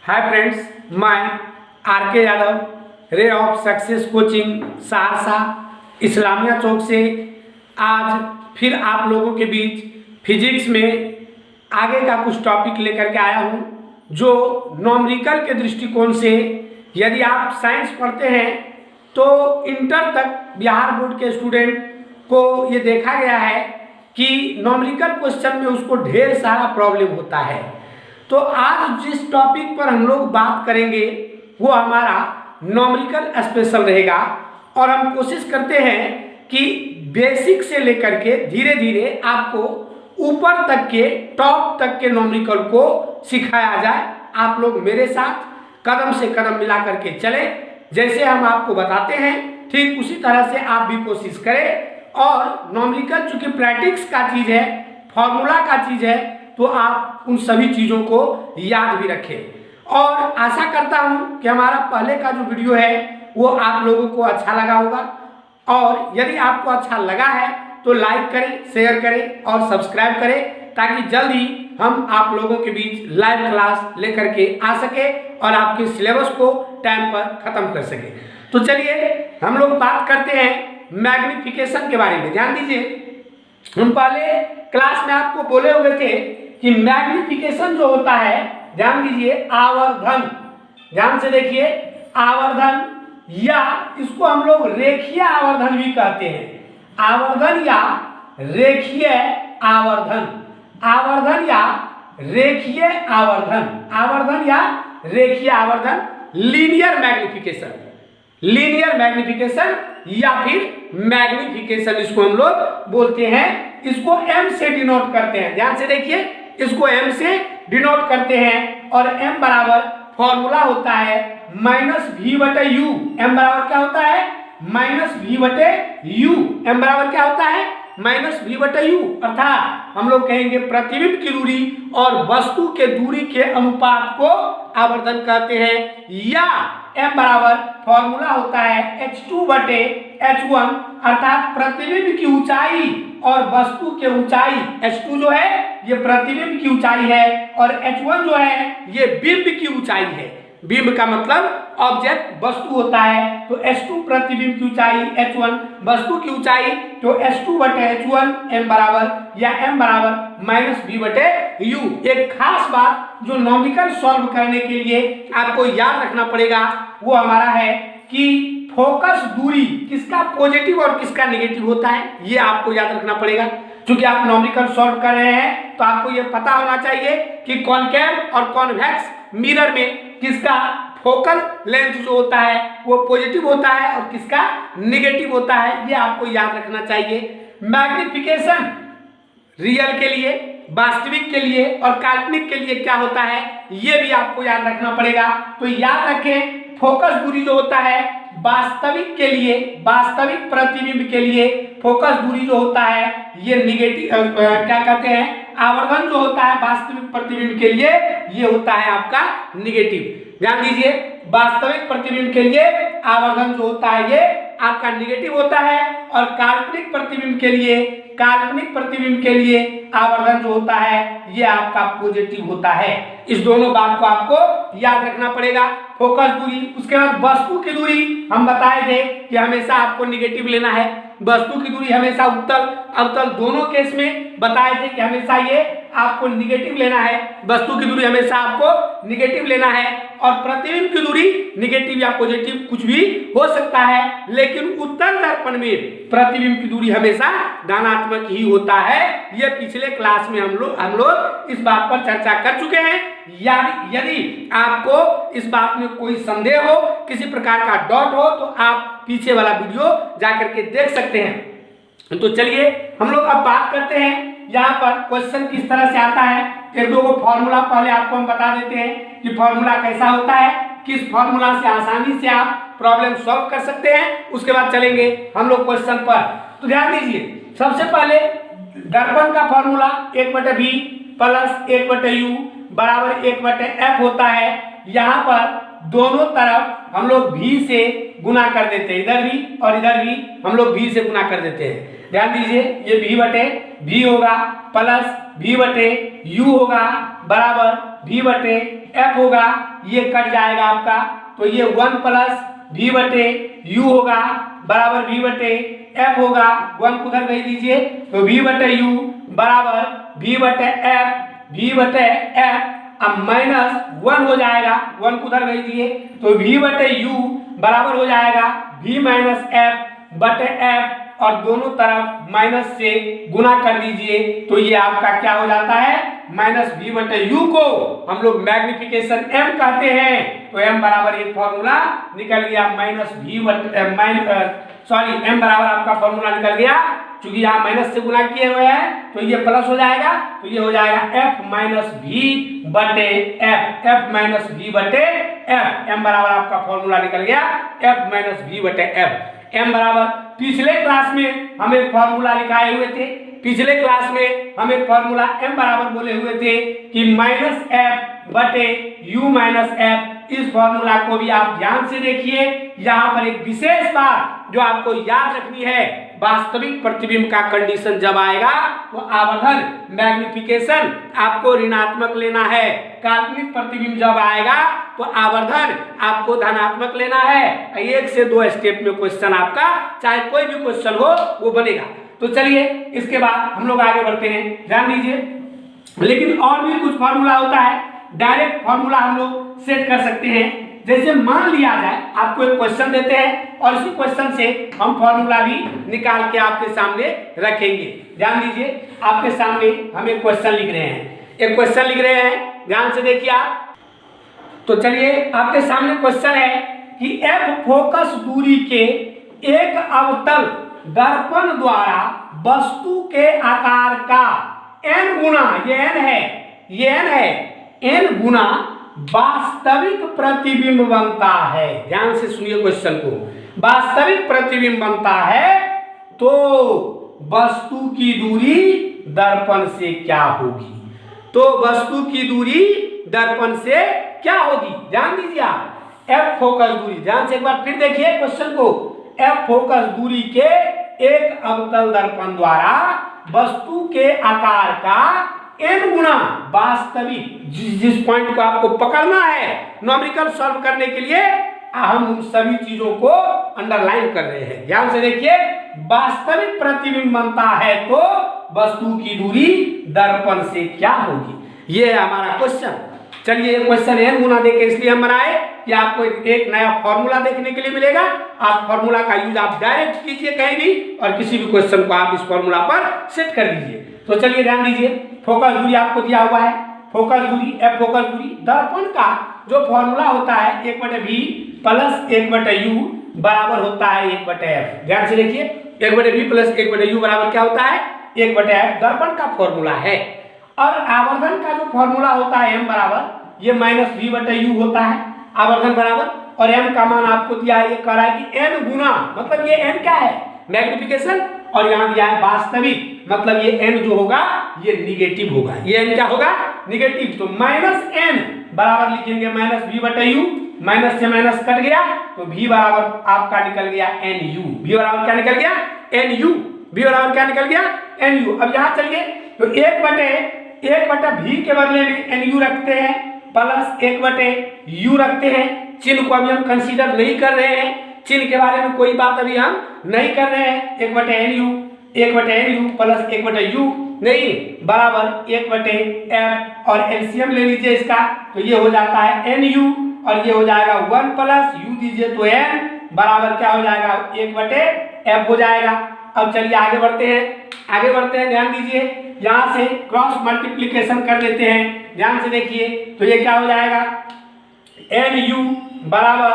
हाय friends, मैं R K. Yadav, ray of success coaching Saharsa Islamia Chowk से आज फिर आप लोगों के बीच फिजिक्स में आगे का कुछ टॉपिक लेकर के आया हूँ, जो न्यूमेरिकल के दृष्टिकोण से यदि आप साइंस पढ़ते हैं तो इंटर तक बिहार बोर्ड के स्टूडेंट को ये देखा गया है कि न्यूमेरिकल क्वेश्चन में उसको ढेर सारा प्रॉब्लम होता है। तो आज जिस टॉपिक पर हम लोग बात करेंगे वो हमारा न्यूमेरिकल स्पेशल रहेगा और हम कोशिश करते हैं कि बेसिक से लेकर के धीरे धीरे आपको ऊपर तक के टॉप तक के न्यूमेरिकल को सिखाया जाए। आप लोग मेरे साथ कदम से कदम मिला करके चले, जैसे हम आपको बताते हैं ठीक उसी तरह से आप भी कोशिश करें। और न्यूमेरिकल चूंकि प्रैक्टिस का चीज़ है, फॉर्मूला का चीज़ है, तो आप उन सभी चीज़ों को याद भी रखें। और आशा करता हूं कि हमारा पहले का जो वीडियो है वो आप लोगों को अच्छा लगा होगा, और यदि आपको अच्छा लगा है तो लाइक करें, शेयर करें और सब्सक्राइब करें, ताकि जल्द ही हम आप लोगों के बीच लाइव क्लास लेकर के आ सके और आपके सिलेबस को टाइम पर ख़त्म कर सके। तो चलिए हम लोग बात करते हैं मैग्नीफिकेशन के बारे में। ध्यान दीजिए, हम पहले क्लास में आपको बोले हुए थे कि मैग्नीफिकेशन जो होता है, ध्यान दीजिए, आवर्धन, ध्यान से देखिए, आवर्धन या इसको हम लोग रेखीय आवर्धन भी कहते हैं। आवर्धन या रेखीय आवर्धन, आवर्धन या रेखीय आवर्धन, आवर्धन या रेखीय आवर्धन, लीनियर मैग्नीफिकेशन, लीनियर मैग्नीफिकेशन या फिर मैग्नीफिकेशन इसको हम लोग बोलते हैं। इसको m से डिनोट करते हैं। ध्यान से देखिए, इसको m से डिनोट करते हैं और m बराबर फॉर्मूला होता है -v/u। m बराबर क्या होता है? -v/u। m बराबर क्या होता है? -v/u। अर्थात हम लोग कहेंगे प्रतिबिंब की दूरी और वस्तु के दूरी के अनुपात को आवर्धन कहते हैं। या m बराबर फॉर्मूला होता है h2/h1, अर्थात प्रतिबिंब की ऊंचाई और वस्तु के ऊंचाई। h2 जो है ये प्रतिबिंब की ऊंचाई है और h1 जो है ये बिंब की ऊंचाई है। बिंब का मतलब ऑब्जेक्ट वस्तु होता है, तो h2 प्रतिबिंब की ऊंचाई, h1 वस्तु की ऊंचाई, तो h2/h1 m बराबर या m बराबर -v/u। एक खास बात जो न्यूमेरिकल सॉल्व करने के लिए आपको याद रखना पड़ेगा वो हमारा है कि फोकस दूरी किसका पॉजिटिव और किसका नेगेटिव होता है, ये आपको याद रखना पड़ेगा। क्योंकि आप न्यूमेरिकल सॉल्व कर रहे हैं तो आपको ये पता होना चाहिए कि कॉनकेव और कॉन्वेक्स मिरर में किसका फोकल लेंथ जो होता है वो पॉजिटिव होता है और किसका नेगेटिव होता है, ये आपको याद रखना चाहिए। मैग्नीफिकेशन रियल के लिए, वास्तविक के लिए और काल्पनिक के लिए क्या होता है, ये भी आपको याद रखना पड़ेगा। तो याद रखें, फोकस दूरी जो होता है वास्तविक के लिए, वास्तविक प्रतिबिंब के लिए फोकस दूरी जो होता है ये निगेटिव, क्या कहते हैं, आवर्धन जो होता है वास्तविक प्रतिबिंब के लिए ये होता है आपका निगेटिव। ध्यान दीजिए, वास्तविक प्रतिबिंब के लिए आवर्धन जो होता है ये आपका निगेटिव होता है और काल्पनिक प्रतिबिंब के लिए, काल्पनिक प्रतिबिंब के लिए आवर्धन जो होता है ये आपका पॉजिटिव होता है। इस दोनों बात को आपको याद रखना पड़ेगा। फोकस दूरी, उसके बाद वस्तु की दूरी हम बताए थे कि हमेशा आपको निगेटिव लेना है। वस्तु की दूरी हमेशा उत्तल अवतल दोनों केस में बताए थे कि हमेशा ये आपको निगेटिव लेना है। वस्तु की दूरी हमेशा आपको निगेटिव लेना है और प्रतिबिंब की दूरी निगेटिव या पॉजिटिव कुछ भी हो सकता है, लेकिन उत्तल दर्पण में प्रतिबिंब की दूरी हमेशा धनात्मक ही होता है। ये पिछले क्लास में हम लोग इस बात पर चर्चा कर चुके हैं। यदि आपको इस बात में कोई संदेह हो, किसी प्रकार का डाउट हो, तो आप पीछे वाला वीडियो जाकर के देख सकते हैं। तो चलिए हम लोग अब बात करते हैं यहाँ पर क्वेश्चन किस तरह से आता है। एक दो फॉर्मूला पहले आपको हम बता देते हैं कि फॉर्मूला कैसा होता है, किस फॉर्मूला से आसानी से आप प्रॉब्लम सॉल्व कर सकते हैं। उसके बाद चलेंगे हम लोग क्वेश्चन पर। तो ध्यान दीजिए, सबसे पहले दर्पण का फॉर्मूला 1/v + 1/u बराबर 1/f होता है। यहाँ पर दोनों तरफ हम लोग भी से गुना कर देते हैं, इधर भी और इधर भी हम लोग भी से गुना कर देते हैं। ध्यान दीजिए, ये भी बटे भी होगा प्लस भी बटे यू होगा बराबर भी बटे एफ होगा, ये कट जाएगा आपका, तो ये 1 प्लस भी बटे यू होगा बराबर भी बटे एफ होगा, 1 उधर भेज दीजिए, तो भी बटे यू बराबर भी बटे एफ, अब माइनस 1 हो जाएगा, 1 उधर भेज दिए, तो भी बटे यू बराबर हो जाएगा भी माइनस एफ बटे एफ, और दोनों तरफ माइनस से गुना कर दीजिए, तो ये आपका क्या हो जाता है, माइनस भी बटे यू को हम लोग मैग्निफिकेशन m कहते हैं, तो m बराबर एक फॉर्मूला निकल गया माइनस भी बटे m बराबर आपका फॉर्मूला निकल गया, चूंकि यहाँ माइनस से गुना किए हुए हैं तो ये प्लस हो जाएगा, तो ये हो जाएगा f माइनस भी बटे f माइनस भी बटे f, m बराबर आपका फॉर्मूला निकल गया f माइनस भी बटे f। m बराबर पिछले क्लास में हम एक फॉर्मूला लिखाए हुए थे, पिछले क्लास में हम एक फॉर्मूला m बराबर बोले हुए थे कि माइनस एफ बटे यू माइनस एफ। इस फॉर्मूला को भी आप ध्यान से देखिए, यहाँ पर एक विशेष बात जो आपको याद रखनी है, वास्तविक प्रतिबिंब का कंडीशन जब आएगा तो आवर्धन मैग्निफिकेशन आपको ऋणात्मक लेना है, काल्पनिक प्रतिबिंब जब आएगा तो आवर्धन आपको धनात्मक लेना है। 1 से 2 स्टेप में क्वेश्चन आपका चाहे कोई भी क्वेश्चन हो वो बनेगा। तो चलिए इसके बाद हम लोग आगे बढ़ते हैं, ध्यान दीजिए। लेकिन और भी कुछ फॉर्मूला होता है, डायरेक्ट फॉर्मूला हम लोग सेट कर सकते हैं। जैसे मान लिया जाए आपको एक क्वेश्चन देते हैं और इसी क्वेश्चन से हम फॉर्मूला भी निकाल के आपके सामने रखेंगे। ध्यान दीजिए, आपके सामने हम एक क्वेश्चन लिख रहे हैं, ध्यान से देखिए आप। तो चलिए आपके सामने क्वेश्चन है कि एफ फोकस दूरी के एक अवतल दर्पण द्वारा वस्तु के आकार का n गुना, ये n है, n गुना वास्तविक प्रतिबिंब बनता है। ध्यान से सुनिए क्वेश्चन को, वास्तविक प्रतिबिंब बनता है तो वस्तु की दूरी दर्पण से क्या होगी, तो वस्तु की दूरी दर्पण से क्या होगी। ध्यान दीजिए आप, एफ फोकस दूरी, ध्यान से एक बार फिर देखिए क्वेश्चन को, एफ फोकस दूरी के एक अवतल दर्पण द्वारा वस्तु के आकार का n गुना वास्तविक, जिस पॉइंट को आपको पकड़ना है न्यूमेरिकल सॉल्व करने के लिए, हम उन सभी चीजों को अंडरलाइन कर रहे हैं। ध्यान से देखिए, वास्तविक प्रतिबिंब बनता है तो वस्तु की दूरी दर्पण से क्या होगी, ये है हमारा क्वेश्चन। चलिए ये क्वेश्चन n गुना देके इसलिए हम बनाए कि आपको एक नया फॉर्मूला देखने के लिए मिलेगा। आप फॉर्मूला का यूज आप डायरेक्ट कीजिए कहीं भी, और किसी भी क्वेश्चन को आप इस फॉर्मूला पर सेट कर दीजिए। तो चलिए ध्यान दीजिए, फोकस दूरी आपको दिया हुआ है, फोकस दूरी एफ फोकस दूरी, दर्पण का जो फॉर्मूला होता है 1/v प्लस 1/u बराबर होता है 1/f। ध्यान से देखिए, 1/v प्लस 1/u बराबर क्या होता है, 1/f दर्पण का फॉर्मूला है। और आवर्धन का जो फॉर्मूला होता है m बराबर ये माइनस v/u होता है, आवर्धन बराबर, और m का मान आपको दिया है, ये कह रहा है कि n गुना, मतलब ये n क्या है, मैग्निफिकेशन, और यहाँ दिया है वास्तविक, मतलब ये n जो होगा ये निगेटिव होगा, ये n क्या होगा, निगेटिव। तो माइनस n बराबर लिखेंगे माइनस v/u, माइनस से माइनस कट गया तो v बराबर आपका निकल गया nu, v बराबर क्या निकल गया, nu, v बराबर क्या निकल गया, nu। अब यहाँ चलिए, तो 1/v के बदले में nu रखते हैं प्लस 1/u रखते हैं, चिन्ह को अभी हम कंसीडर नहीं कर रहे हैं, चिन्ह के बारे में कोई बात अभी हम नहीं कर रहे हैं। 1/nu प्लस 1/u नहीं बराबर 1/f, और एलसीएम ले लीजिए इसका, तो ये हो जाता है nu, और ये हो जाएगा 1 प्लस u दीजिए तो n बराबर क्या हो जाएगा, 1/f हो जाएगा। अब चलिए आगे बढ़ते हैं, ध्यान दीजिए, यहाँ से क्रॉस मल्टीप्लिकेशन कर लेते हैं, ध्यान से देखिए, तो ये क्या हो जाएगा, nu बराबर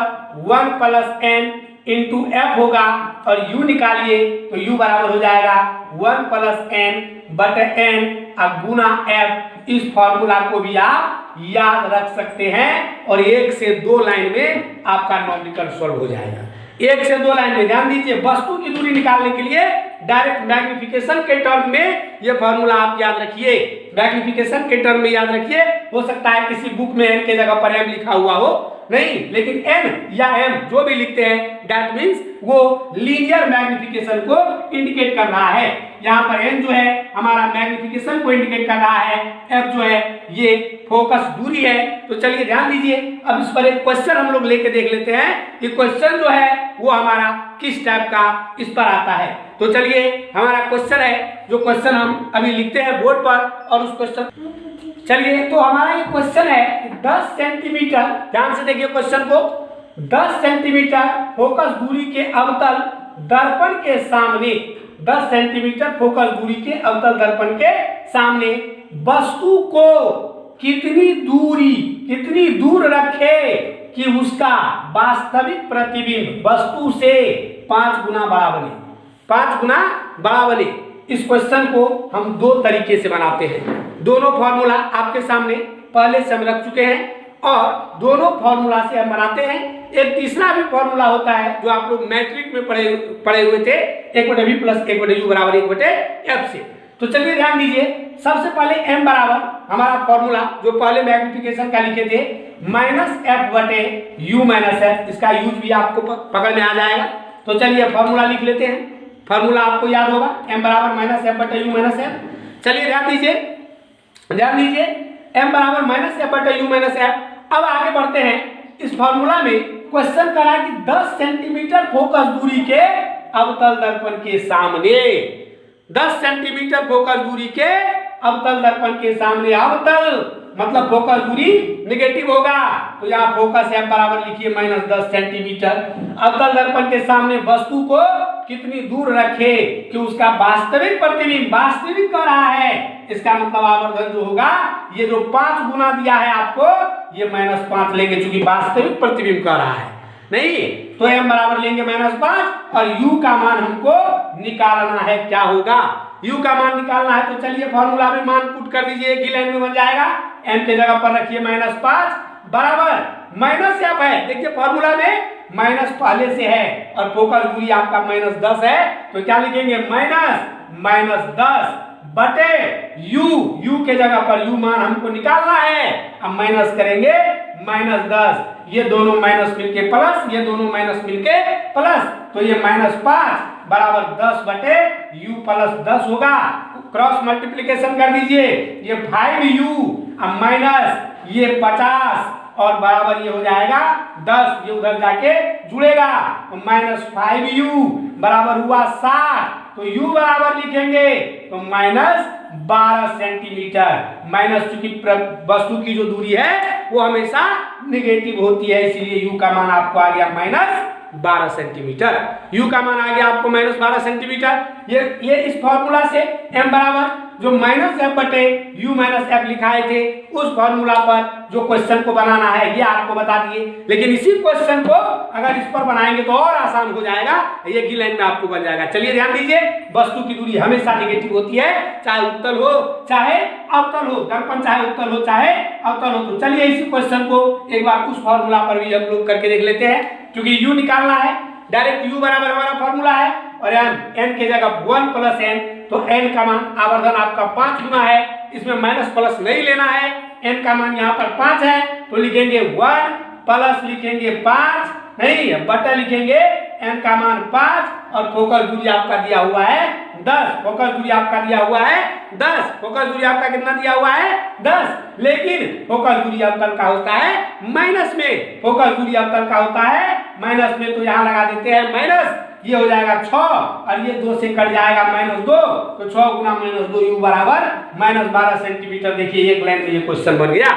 1 प्लस n इंटू f होगा, और u निकालिए तो u बराबर हो जाएगा 1 प्लस n बटे n अब गुना f। इस फॉर्मूला को भी आप याद रख सकते हैं, और 1 से 2 लाइन में आपका न्यूमेरिकल सॉल्व हो जाएगा। 1 से 2 लाइन में ध्यान दीजिए, वस्तु की दूरी निकालने के लिए डायरेक्ट मैग्निफिकेशन के टर्म में ये फॉर्मूला आप याद रखिए, मैग्निफिकेशन के टर्म में याद रखिए। हो सकता है किसी बुक में n के जगह पर m लिखा हुआ हो, नहीं, लेकिन n या m जो भी लिखते हैं दैट मीन्स वो लीनियर मैग्निफिकेशन को इंडिकेट कर रहा है। यहाँ पर n जो है हमारा मैग्निफिकेशन को इंडिकेट कर रहा है, f जो है ये फोकस दूरी है। तो चलिए ध्यान दीजिए, अब इस पर एक क्वेश्चन हम लोग लेके देख लेते हैं कि क्वेश्चन जो है वो हमारा किस टाइप का इस पर आता है। तो चलिए हमारा क्वेश्चन है, जो क्वेश्चन हम अभी लिखते हैं बोर्ड पर, और उस क्वेश्चन चलिए तो हमारा ये क्वेश्चन है 10 सेंटीमीटर, ध्यान से देखिए क्वेश्चन को, 10 सेंटीमीटर फोकस दूरी के अवतल दर्पण के सामने, 10 सेंटीमीटर फोकस दूरी के अवतल दर्पण के सामने वस्तु को कितनी दूर रखे कि उसका वास्तविक प्रतिबिंब वस्तु से 5 गुना बड़ा बने, 5 गुना बड़ा बने। इस क्वेश्चन को हम दो तरीके से बनाते हैं। दोनों फॉर्मूला आपके सामने पहले से हम रख चुके हैं और दोनों फॉर्मूला से हम बनाते हैं। एक तीसरा भी फॉर्मूला होता है जो आप लोग मैट्रिक में पढ़े हुए थे, 1/v + 1/u = 1/f से। तो चलिए ध्यान दीजिए, सबसे पहले m बराबर हमारा फॉर्मूला जो पहले मैग्निफिकेशन का लिखे थे -f/u - f, इसका यूज भी आपको पकड़ में आ जाएगा। तो चलिए फॉर्मूला लिख लेते हैं, फॉर्मूला आपको याद होगा m बराबर -f/u - f। चलिए ध्यान दीजिए m बराबर -f/u - f। अब आगे बढ़ते हैं, इस फॉर्मूला में क्वेश्चन करा कि 10 सेंटीमीटर फोकस दूरी के अवतल दर्पण के सामने, 10 सेंटीमीटर फोकस दूरी के अवतल दर्पण के सामने, अवतल मतलब फोकस दूरी नेगेटिव होगा, तो यहाँ फोकस f बराबर लिखिए -10 सेंटीमीटर। अवतल दर्पण के सामने वस्तु को कितनी दूर रखे कि उसका वास्तविक प्रतिबिंब, वास्तविक कर रहा है, इसका मतलब आवर्धन जो होगा ये जो 5 गुना दिया है आपको, ये -5 लेंगे क्योंकि वास्तविक प्रतिबिंब कर रहा है नहीं, तो m बराबर लेंगे -5 और u का मान हमको निकालना है। क्या होगा, u का मान निकालना है। तो चलिए फॉर्मूला में मान पुट कर दीजिए, एक ही लाइन में बन जाएगा। m के जगह पर रखिए -5 बराबर -f है, देखिए फॉर्मूला में माइनस पहले से है और फोकस दूरी आपका -10 है, तो क्या लिखेंगे -10 बटे u के जगह पर u मान हमको निकालना है। अब माइनस करेंगे -10, ये दोनों माइनस मिलके प्लस, ये दोनों माइनस मिलके प्लस, तो ये -5 बराबर 10 बटे u + 10 होगा। क्रॉस मल्टीप्लिकेशन कर दीजिए, ये 5u अब माइनस ये 50 और बराबर ये हो जाएगा 10, ये उधर जाके जुड़ेगा, तो -5u बराबर हुआ 60, तो u बराबर लिखेंगे तो -12 सेंटीमीटर। माइनस चूंकि वस्तु की जो दूरी है वो हमेशा नेगेटिव होती है, इसीलिए u का मान आपको आ गया -12 सेंटीमीटर। u का मान आ गया आपको -12 सेंटीमीटर। ये इस फॉर्मूला से m बराबर जो -f/u - f लिखाए थे उस फॉर्मूला पर जो क्वेश्चन को बनाना है ये आपको बता दिए, लेकिन इसी क्वेश्चन को अगर इस पर बनाएंगे तो और आसान हो जाएगा, ये की लाइन में आपको बन जाएगा। चलिए ध्यान दीजिए, वस्तु की दूरी हमेशा नेगेटिव होती है, चाहे उत्तल हो चाहे अवतल हो, दर्पण चाहे उत्तल हो चाहे अवतल हो। तो चलिए इसी क्वेश्चन को एक बार उस फॉर्मूला पर भी हम लोग करके देख लेते हैं, क्योंकि u निकालना है, डायरेक्ट u बराबर हमारा फॉर्मूला है और n के जगह 1 + n, तो n का मान आवर्धन आपका 5 गुना है, इसमें माइनस प्लस नहीं लेना है, n का मान यहाँ पर 5 है तो लिखेंगे 1 प्लस लिखेंगे 5 नहीं बटा लिखेंगे n का मान 5 और फोकस दूरी आपका दिया हुआ है 10, फोकस दूरी आपका दिया हुआ है 10, फोकस दूरी आपका कितना दिया हुआ है 10, लेकिन फोकस दूरी अवतल का होता है माइनस में, फोकस दूरी अवतल का होता है माइनस में, तो यहाँ लगा देते हैं माइनस, ये हो जाएगा 6 और ये 2 से कट जाएगा -2, तो 6 गुना -2 u बराबर -12 सेंटीमीटर। देखिए एक लाइन में ये क्वेश्चन बन गया।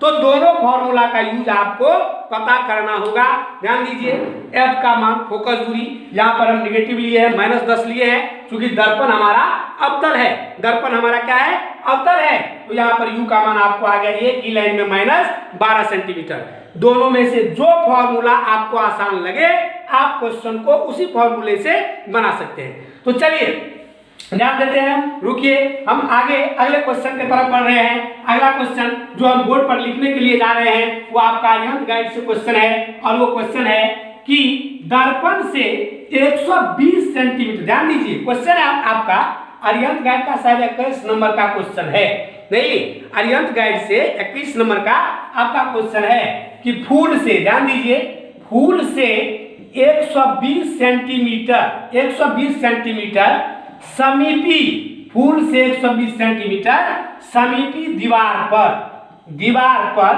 तो दोनों फॉर्मूला का यूज आपको पता करना होगा। ध्यान दीजिए, f का मान फोकस दूरी यहाँ पर हम नेगेटिव लिए हैं, -10 लिए हैं, क्योंकि दर्पण हमारा अवतल है, दर्पण हमारा क्या है अवतल है, तो यहाँ पर u का मान आपको आ गया एक ही लाइन में -12 सेंटीमीटर। दोनों में से जो फॉर्मूला आपको आसान लगे आप क्वेश्चन को उसी फॉर्मूले से बना सकते हैं। तो चलिए ध्यान देते हैं, रुकिए हम आगे अगले क्वेश्चन की तरफ बढ़ रहे हैं। अगला क्वेश्चन जो हम बोर्ड पर लिखने के लिए जा रहे हैं वो आपका आर्यंत गाइड से क्वेश्चन है, और वो क्वेश्चन है कि दर्पण से 120 सेंटीमीटर, ध्यान दीजिए क्वेश्चन है आपका आर्यंत गाइड का शायद 21 नंबर का क्वेश्चन है, नहीं, अरिहंत गाइड से 21 नंबर का आपका क्वेश्चन है कि फूल से, ध्यान दीजिए, फूल से 120 सेंटीमीटर समीपी, फूल से 120 सेंटीमीटर समीपी दीवार पर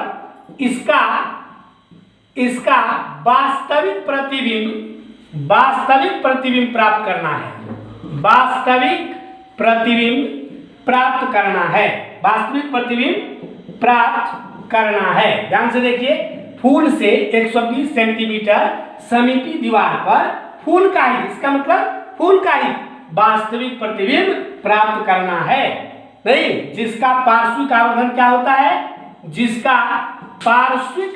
इसका वास्तविक प्रतिबिंब प्राप्त करना है। वास्तविक प्रतिबिंब प्राप्त करना है। ध्यान से देखिए, फूल से 120 सेंटीमीटर समीपी दीवार पर फूल का ही, इसका मतलब फूल का ही वास्तविक प्रतिबिंब प्राप्त करना है। नहीं, जिसका पार्श्विक आवर्धन क्या होता है, जिसका पार्श्विक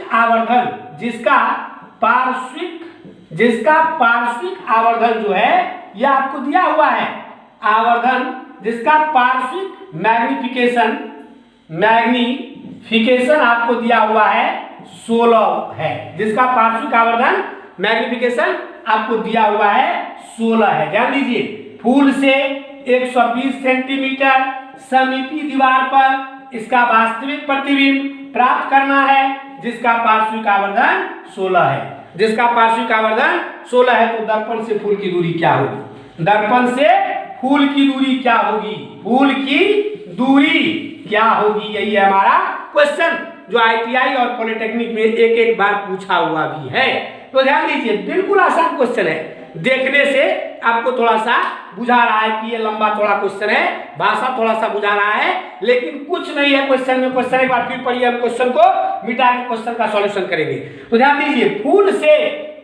आवर्धन जो है यह आपको दिया हुआ है, आवर्धन जिसका पार्श्विक मैग्निफिकेशन आपको दिया हुआ है 16 है। जिसका पार्श्विक आवर्धन मैग्निफिकेशन आपको दिया हुआ है 16 है। ध्यान दीजिए, फूल से 120 सेंटीमीटर समीपी दीवार पर इसका वास्तविक प्रतिबिंब प्राप्त करना है, जिसका पार्श्विक आवर्धन 16 है। जिसका पार्श्विक आवर्धन 16 है, तो दर्पण से फूल की दूरी क्या होगी? दर्पण से फूल की दूरी क्या होगी? फूल की दूरी क्या होगी? यही है हमारा क्वेश्चन, जो ITI और पॉलिटेक्निक में एक बार पूछा हुआ भी है। तो ध्यान दीजिए, बिल्कुल आसान क्वेश्चन है। देखने से आपको थोड़ा सा बुझा रहा है कि ये लंबा थोड़ा क्वेश्चन है, भाषा थोड़ा सा बुझा रहा है, लेकिन कुछ नहीं है क्वेश्चन में। क्वेश्चन एक बार फिर पढ़िए, हम क्वेश्चन को मिटा के क्वेश्चन का सॉल्यूशन करेंगे। तो ध्यान दीजिए, फूल से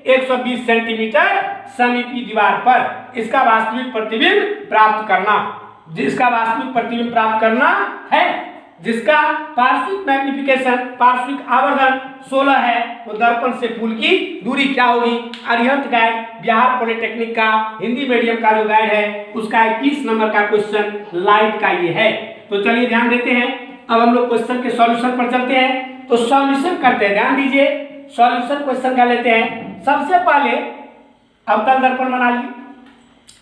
120 सेंटीमीटर समीपी दीवार पर इसका वास्तविक प्रतिबिंब प्राप्त करना, जिसका वास्तविक प्रतिबिंब प्राप्त करना है, जिसका पार्श्विक मैग्निफिकेशन, पार्श्विक आवर्धन 16 है, तो दर्पण से फूल की दूरी क्या होगी? अरिहंत गाइड बिहार पॉलिटेक्निक का हिंदी मीडियम का जो गाइड है उसका 21 नंबर का क्वेश्चन लाइट का ये है। तो चलिए ध्यान देते हैं, अब हम लोग क्वेश्चन के सॉल्यूशन पर चलते हैं। तो सॉल्यूशन करते हैं, ध्यान दीजिए, सॉल्यूशन क्वेश्चन का लेते हैं। सबसे पहले अवतल दर्पण बना लिए,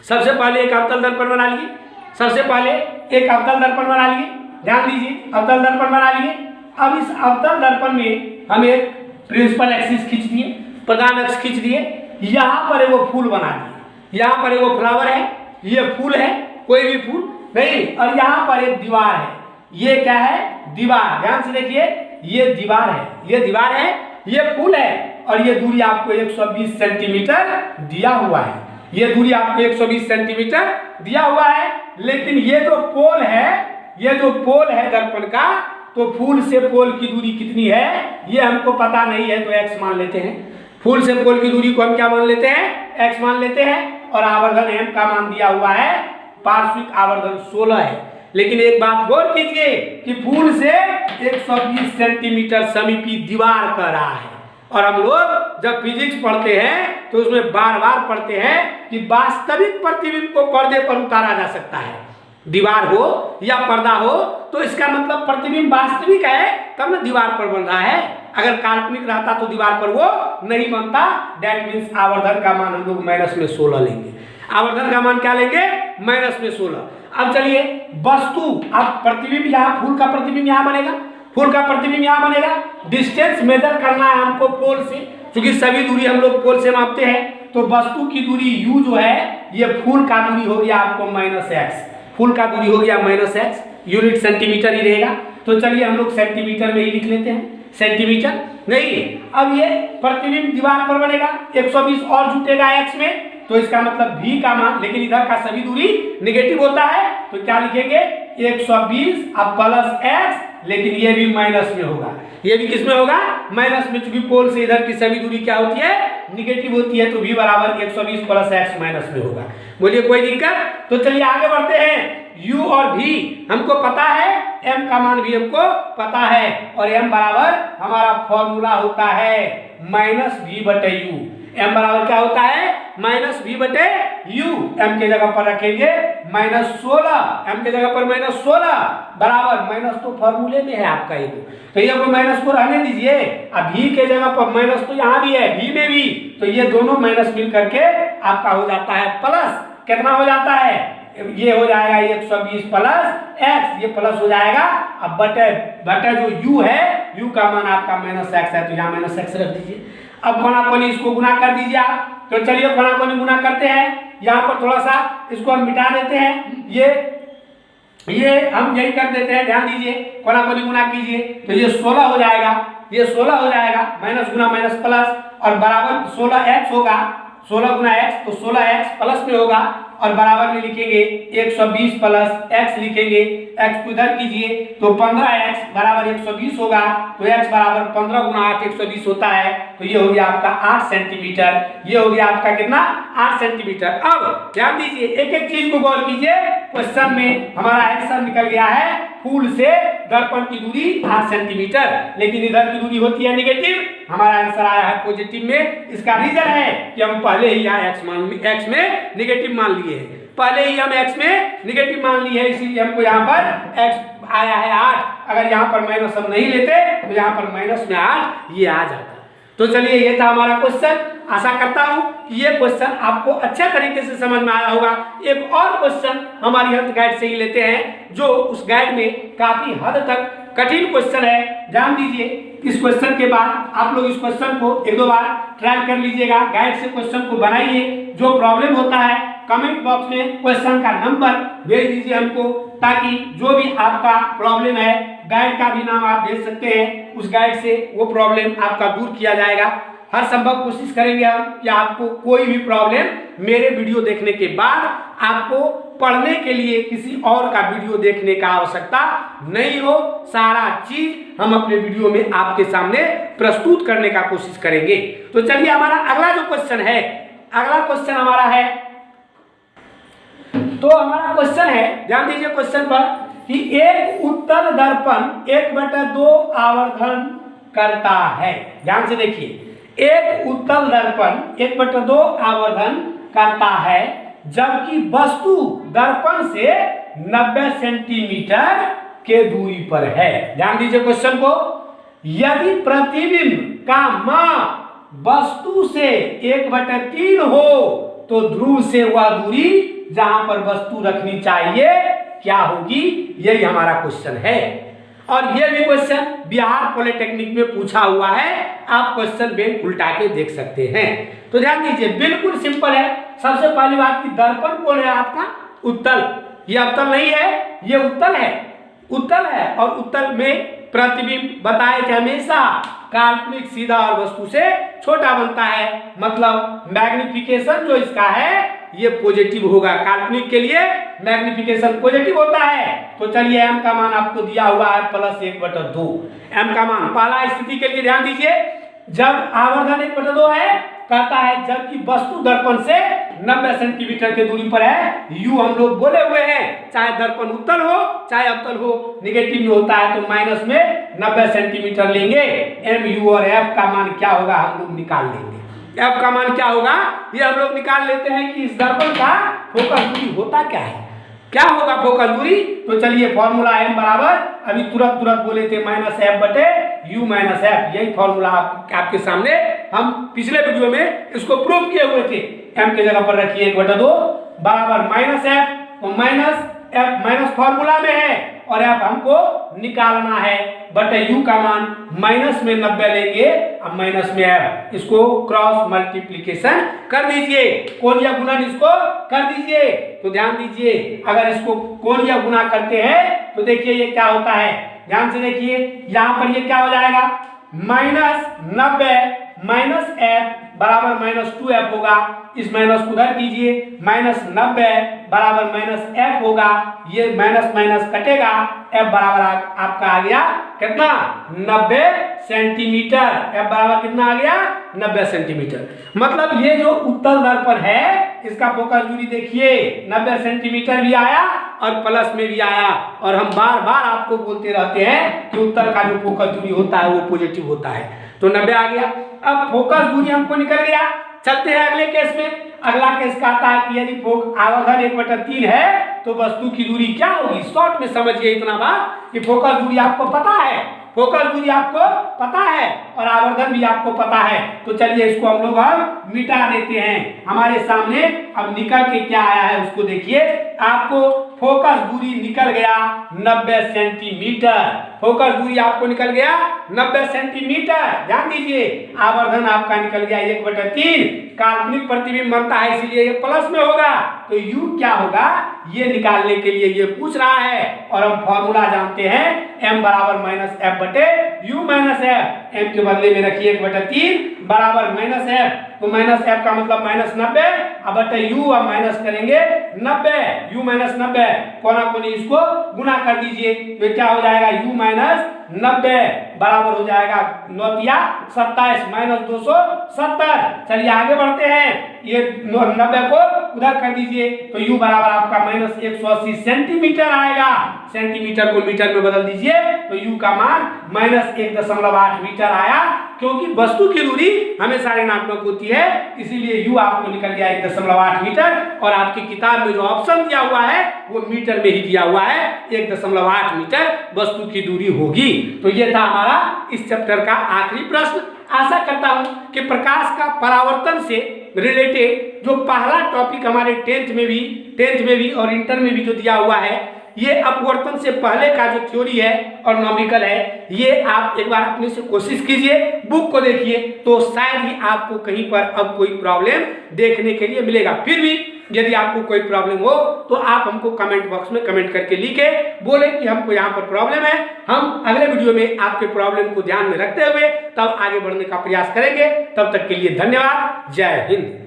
सबसे पहले एक अवतल दर्पण बना लिए, सबसे पहले एक अवतल दर्पण बना लिए। ध्यान दीजिए, अवतल दर्पण बना लिए। अब इस अवतल दर्पण में हम एक प्रिंसिपल एक्सिस खींच दिए, प्रधान अक्ष खींच दिए, यहाँ पर वो फूल बना दिए, यहाँ पर वो फ्लावर है, ये फूल है, कोई भी फूल नहीं, और यहाँ पर एक दीवार है। ये क्या है? दीवार। ध्यान से देखिए, ये दीवार है, ये दीवार है, ये फूल है, और ये दूरी आपको 120 सेंटीमीटर दिया हुआ है। ये दूरी आपको 120 सेंटीमीटर दिया हुआ है। लेकिन ये जो पोल है, ये जो पोल है दर्पण का, तो फूल से पोल की दूरी कितनी है ये हमको पता नहीं है, तो x मान लेते हैं। फूल से पोल की दूरी को हम क्या मान लेते हैं? x मान लेते हैं। और आवर्धन m का मान दिया हुआ है, पार्श्विक आवर्धन 16 है। लेकिन एक बात गौर कीजिए कि फूल से 120 सेंटीमीटर समीपी दीवार कर रहा है, और हम लोग जब फिजिक्स पढ़ते हैं तो उसमें बार बार पढ़ते हैं कि वास्तविक प्रतिबिंब को पर्दे पर उतारा जा सकता है। दीवार हो या पर्दा हो, तो इसका मतलब प्रतिबिंब वास्तविक है, तब ना दीवार पर बन रहा है। अगर काल्पनिक रहता तो दीवार पर वो नहीं बनता। दैट मीन्स आवर्धन का मान हम लोग -16 लेंगे। आवर्धन का मान क्या लेंगे? -16। अब चलिए वस्तु, अब प्रतिबिंब यहाँ, फूल का प्रतिबिंब यहाँ बनेगा, फूल का प्रतिबिंब यहाँ बनेगा। डिस्टेंस मेजर करना है हमको पोल से, क्योंकि सभी दूरी हम लोग पोल से मापते हैं। तो वस्तु की दूरी u जो है, ये फूल का दूरी हो गया आपको -x, फूल का दूरी हो गया -x, यूनिट सेंटीमीटर ही रहेगा। तो चलिए हम लोग सेंटीमीटर में ही लिख लेते हैं, सेंटीमीटर नहीं। अब ये प्रतिबिंब दीवार पर बनेगा, 120 और जुटेगा x में, तो इसका मतलब v का मान, लेकिन इधर का सभी दूरी नेगेटिव होता है, तो क्या लिखेंगे? 120 अब प्लस x, लेकिन ये भी माइनस में होगा, ये भी किसमें होगा? माइनस में, चूंकि पोल से इधर की सभी दूरी क्या होती है? निगेटिव होती है, तो v बराबर 120 प्लस x माइनस में होगा। बोलिए कोई दिक्कत? तो चलिए आगे बढ़ते हैं। u और v हमको पता है, m का मान भी हमको पता है, और m बराबर हमारा फॉर्मूला होता है -v/u। m बराबर क्या होता है? -v/u। m के जगह पर रखेंगे -16, m के जगह पर -16 बराबर, माइनस तो फॉर्मूले में है आपका ये, तो ये माइनस को रहने दीजिए। अब v के जगह पर माइनस तो यहाँ भी है, v में भी, तो ये दोनों माइनस मिल करके आपका हो जाता है प्लस। कितना हो जाता है? ये हो जाएगा 120 प्लस एक्स, ये प्लस हो जाएगा। अब बटे जो u है, u का मान आपका माइनस एक्स है, तो यहाँ माइनस एक्स रख दीजिए। अब कोना-कोनी इसको गुना कर दीजिए आप। तो चलिए कोना-कोनी गुना करते हैं। यहाँ पर थोड़ा सा इसको हम मिटा देते हैं, ये हम यही कर देते हैं, ध्यान दीजिए। कोना-कोनी गुना कीजिए तो ये 16 हो जाएगा, ये 16 हो जाएगा, माइनस गुना माइनस प्लस, और बराबर 16x होगा, 16 गुना x तो 16x प्लस में होगा, और बराबर में लिखेंगे 120 प्लस x लिखेंगे, x को इधर कीजिए तो 15x बराबर 120 होगा, तो x बराबर 15 गुना 8 120 होता है। तो ये हो गया आपका 8 सेंटीमीटर, ये हो गया आपका कितना 8 सेंटीमीटर। अब ध्यान दीजिए, एक एक चीज को गौर कीजिए। क्वेश्चन में हमारा आंसर निकल गया है फूल से दर्पण की दूरी 8 सेंटीमीटर, लेकिन इधर की दूरी होती है नेगेटिव, हमारा आंसर आया है पॉजिटिव में। इसका रीजन है कि हम पहले ही यहाँ x में नेगेटिव मान लिए हैं, पहले ही हम x में नेगेटिव मान लिए हैं, इसीलिए हमको यहाँ पर x आया है 8। अगर यहाँ पर माइनस हम नहीं लेते तो यहाँ पर माइनस में 8 ये आ जाता। तो चलिए ये था हमारा क्वेश्चन। आशा करता हूँ कि ये क्वेश्चन आपको अच्छे तरीके से समझ में आया होगा। एक और क्वेश्चन हमारी हेल्थ गाइड से ही लेते हैं, जो उस गाइड में काफी हद तक कठिन क्वेश्चन है। ध्यान दीजिए, इस क्वेश्चन के बाद आप लोग इस क्वेश्चन को एक दो बार ट्राई कर लीजिएगा, गाइड से क्वेश्चन को बनाइए। जो प्रॉब्लम होता है कमेंट बॉक्स में क्वेश्चन का नंबर भेज दीजिए हमको, ताकि जो भी आपका प्रॉब्लम है, गाइड का भी नाम आप भेज सकते हैं, उस गाइड से वो प्रॉब्लम आपका दूर किया जाएगा। हर संभव कोशिश करेंगे हम कि आपको कोई भी प्रॉब्लम मेरे वीडियो देखने के बाद आपको पढ़ने के लिए किसी और का वीडियो देखने का आवश्यकता नहीं हो। सारा चीज हम अपने वीडियो में आपके सामने प्रस्तुत करने का कोशिश करेंगे। तो चलिए हमारा अगला जो क्वेश्चन है, अगला क्वेश्चन हमारा है, तो हमारा क्वेश्चन है, ध्यान दीजिए क्वेश्चन पर, कि एक उत्तल दर्पण 1/2 आवर्धन करता है। ध्यान से देखिए, एक उत्तल दर्पण 1/2 आवर्धन करता है, जबकि वस्तु दर्पण से 90 सेंटीमीटर के दूरी पर है। ध्यान दीजिए क्वेश्चन को, यदि प्रतिबिंब का माप वस्तु से 1/3 हो तो ध्रुव से वह दूरी जहां पर वस्तु रखनी चाहिए क्या होगी, यही हमारा क्वेश्चन है। और यह भी क्वेश्चन बिहार पॉलिटेक्निक में पूछा हुआ है, आप क्वेश्चन बैंक उल्टा के देख सकते हैं। तो ध्यान दीजिए, बिल्कुल सिंपल है। सबसे पहली बात की दर्पण कौन है आपका, उत्तल, ये अवतल नहीं है, ये उत्तल है, उत्तल है। और उत्तल में प्रतिबिंब बताए थे हमेशा काल्पनिक सीधा और वस्तु से छोटा बनता है, मतलब मैग्निफिकेशन जो इसका है ये पॉजिटिव होगा। काल्पनिक के लिए मैग्निफिकेशन पॉजिटिव होता है। तो चलिए m का मान आपको दिया हुआ है +1/2, m का मान पहला स्थिति के लिए ध्यान दीजिए, जब आवर्धन 1/2 है, कहता है जबकि वस्तु दर्पण से 90 सेंटीमीटर की दूरी पर है। u हम लोग बोले हुए हैं, चाहे दर्पण उत्तल हो चाहे अवतल हो, निगेटिव में होता है तो माइनस में 90 सेंटीमीटर लेंगे। m u और f का मान क्या होगा हम लोग निकाल लेंगे। f का मान क्या होगा ये हम लोग निकाल लेते हैं कि इस दर्पण का फोकस दूरी होता क्या है, क्या होगा फोकस दूरी। तो चलिए फॉर्मूला m बराबर अभी तुरंत बोले थे -f/u - f, यही फॉर्मूला आपके सामने हम पिछले वीडियो में इसको प्रूव किए हुए थे। m के जगह पर रखिए 1/2 बराबर -f, तो -f माइनस फॉर्मूला में है और f हमको निकालना है, बटे u का मान माइनस में 90 लेंगे, अब माइनस में f, इसको क्रॉस मल्टीप्लीकेशन कर दीजिए, कोण या गुणन इसको कर दीजिए। तो ध्यान दीजिए, अगर इसको कोण या गुणा करते हैं तो देखिए ये क्या होता है, ध्यान से देखिए, यहाँ पर ये क्या हो जाएगा -90 -f बराबर -2f होगा। इस माइनस को उधर कीजिए, -90 बराबर -f होगा, ये माइनस माइनस कटेगा, f बराबर आपका आ गया कितना 90 सेंटीमीटर, f बराबर कितना आ गया 90 सेंटीमीटर। मतलब ये जो उत्तल दर्पण है इसका फोकस दूरी देखिए 90 सेंटीमीटर भी आया और प्लस में भी आया, और हम बार बार आपको बोलते रहते हैं कि उत्तल का जो फोकस दूरी होता है वो पॉजिटिव होता है। तो 90 आ गया। अब फोकस दूरी हमको निकल गया, चलते हैं अगले केस में। अगला केस कहता है कि यदि आवर्धन 1/3 है तो वस्तु की दूरी क्या होगी। शॉर्ट में समझिए इतना बात कि फोकस दूरी आपको पता है, फोकस दूरी आपको पता है और आवर्धन भी आपको पता है। तो चलिए इसको हम लोग अब मिटा देते हैं। हमारे सामने अब निकल के क्या आया है उसको देखिए। आपको फोकस दूरी निकल गया 90 सेंटीमीटर। फोकस दूरी आपको निकल गया 90 सेंटीमीटर। ध्यान दीजिए आवर्धन आपका निकल गया 1/3। काल्पनिक प्रतिबिंब बनता है इसलिए ये प्लस में होगा। तो u क्या होगा ये निकालने के लिए ये पूछ रहा है और हम फॉर्मूला जानते हैं m बराबर माइनस एफ बटे यू माइनस एफ। m के बदले में रखिए 1/3 बराबर माइनस एफ। तो माइनस एफ का मतलब माइनस 90 अब बटे यू अब माइनस करेंगे 90 यू माइनस 90 कोना कोनी इसको गुना कर दीजिए तो क्या हो जाएगा यू माइनस 90 बराबर हो जाएगा 9 27 माइनस 270। चलिए आगे बढ़ते हैं। ये 90 को उधर कर दीजिए तो u बराबर आपका माइनस 180 सेंटीमीटर आएगा। सेंटीमीटर को मीटर में बदल दीजिए तो u का मान माइनस 1.8 मीटर आया। क्योंकि वस्तु की दूरी हमेशा ऋणात्मक होती है इसीलिए u आपको निकल गया 1.8 मीटर। और आपकी किताब में जो ऑप्शन दिया हुआ है वो मीटर में ही दिया हुआ है 1.8 मीटर वस्तु की दूरी होगी। तो ये था हमारा इस चैप्टर का आखिरी प्रश्न। आशा करता हूं कि प्रकाश का परावर्तन से रिलेटेड जो पहला टॉपिक हमारे टेंथ में भी और इंटर में भी जो दिया हुआ है ये अपवर्तन से पहले का जो थ्योरी है और नॉमिकल है ये आप एक बार अपने से कोशिश कीजिए, बुक को देखिए तो शायद ही आपको कहीं पर अब कोई प्रॉब्लम देखने के लिए मिलेगा। फिर भी यदि आपको कोई प्रॉब्लम हो तो आप हमको कमेंट बॉक्स में कमेंट करके लिखे बोले कि हमको यहाँ पर प्रॉब्लम है। हम अगले वीडियो में आपके प्रॉब्लम को ध्यान में रखते हुए तब आगे बढ़ने का प्रयास करेंगे। तब तक के लिए धन्यवाद। जय हिंद।